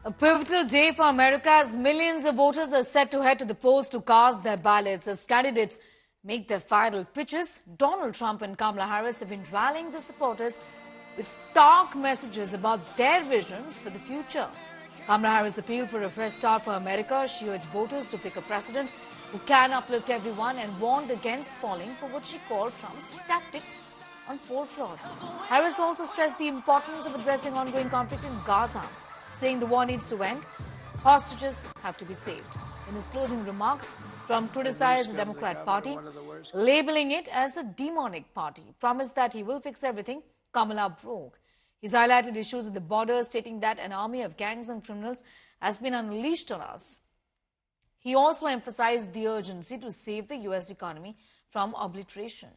A pivotal day for America as millions of voters are set to head to the polls to cast their ballots. As candidates make their final pitches, Donald Trump and Kamala Harris have been rallying their supporters with stark messages about their visions for the future. Kamala Harris appealed for a fresh start for America. She urged voters to pick a president who can uplift everyone and warned against falling for what she called Trump's tactics on poll fraud. Harris also stressed the importance of addressing ongoing conflict in Gaza, saying the war needs to end. Hostages have to be saved. In his closing remarks, Trump criticized the Democrat Party, labeling it as a demonic party. Promised that he will fix everything. Kamala broke. He's highlighted issues at the border, stating that an army of gangs and criminals has been unleashed on us. He also emphasized the urgency to save the U.S. economy from obliteration.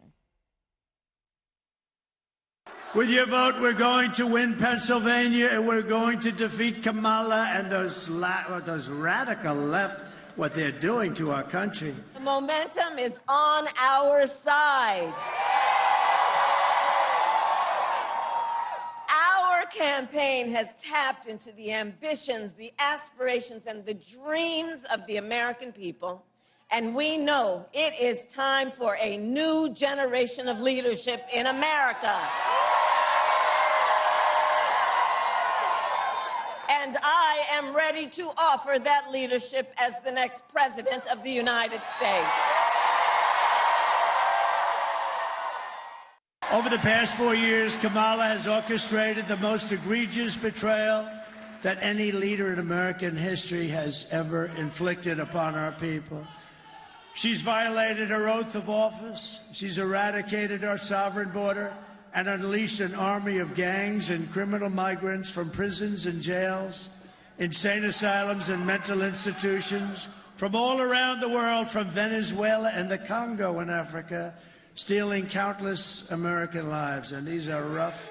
With your vote, we're going to win Pennsylvania, and we're going to defeat Kamala and those radical left, what they're doing to our country. The momentum is on our side. Our campaign has tapped into the ambitions, the aspirations, and the dreams of the American people. And we know it is time for a new generation of leadership in America. And I am ready to offer that leadership as the next President of the United States. Over the past 4 years, Kamala has orchestrated the most egregious betrayal that any leader in American history has ever inflicted upon our people. She's violated her oath of office. She's eradicated our sovereign border and unleashed an army of gangs and criminal migrants from prisons and jails, insane asylums and mental institutions from all around the world, from Venezuela and the Congo in Africa, stealing countless American lives. And these are rough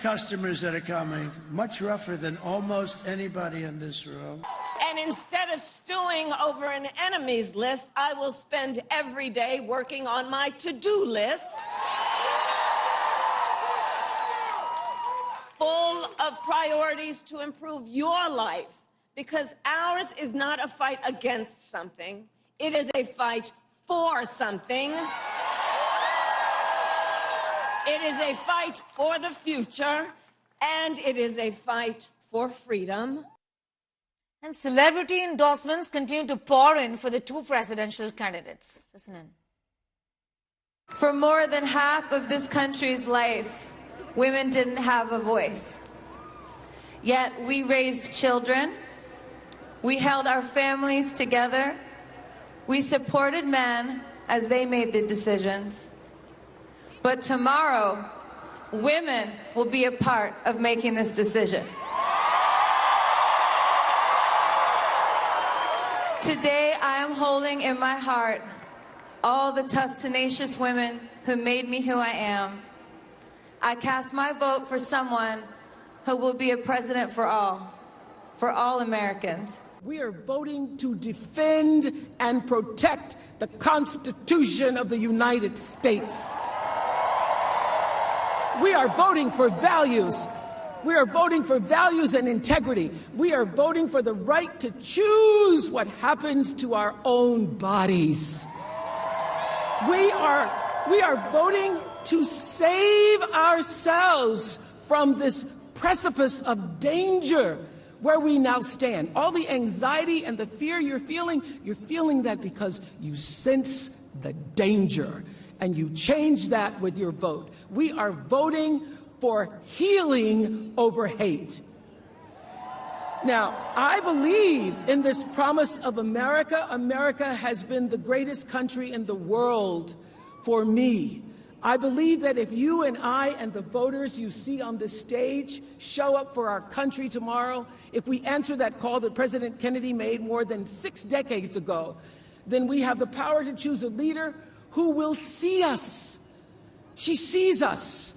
customers that are coming, much rougher than almost anybody in this room. And instead of stewing over an enemies list, I will spend every day working on my to-do list, full of priorities to improve your life, because ours is not a fight against something. It is a fight for something. It is a fight for the future, and it is a fight for freedom. And celebrity endorsements continue to pour in for the two presidential candidates. Listen in. For more than half of this country's life, women didn't have a voice. Yet we raised children, we held our families together, we supported men as they made the decisions. But tomorrow, women will be a part of making this decision. Today, I am holding in my heart all the tough, tenacious women who made me who I am. I cast my vote for someone who will be a president for all Americans. We are voting to defend and protect the Constitution of the United States. We are voting for values. We are voting for values and integrity. We are voting for the right to choose what happens to our own bodies. We are voting to save ourselves from this precipice of danger where we now stand. All the anxiety and the fear you're feeling that because you sense the danger, and you change that with your vote. We are voting for healing over hate. Now, I believe in this promise of America. America has been the greatest country in the world for me. I believe that if you and I and the voters you see on this stage show up for our country tomorrow, if we answer that call that President Kennedy made more than 6 decades ago, then we have the power to choose a leader who will see us. She sees us,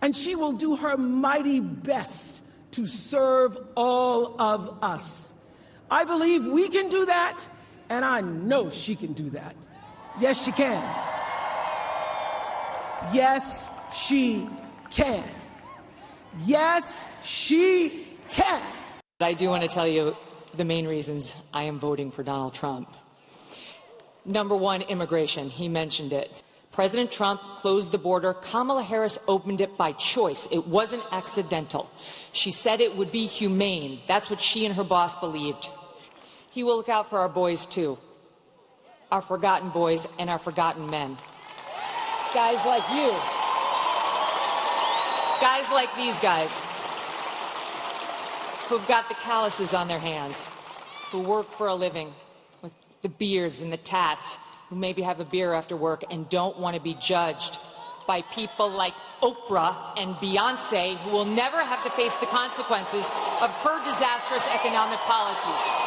and she will do her mighty best to serve all of us. I believe we can do that, and I know she can do that. Yes, she can. Yes, she can. Yes, she can. I do want to tell you the main reasons I am voting for Donald Trump. Number one, immigration. He mentioned it. President Trump closed the border. Kamala Harris opened it by choice. It wasn't accidental. She said it would be humane. That's what she and her boss believed. He will look out for our boys, too. Our forgotten boys and our forgotten men. Guys like you. Guys like these guys, who've got the calluses on their hands, who work for a living with the beards and the tats, who maybe have a beer after work and don't want to be judged by people like Oprah and Beyonce, who will never have to face the consequences of her disastrous economic policies.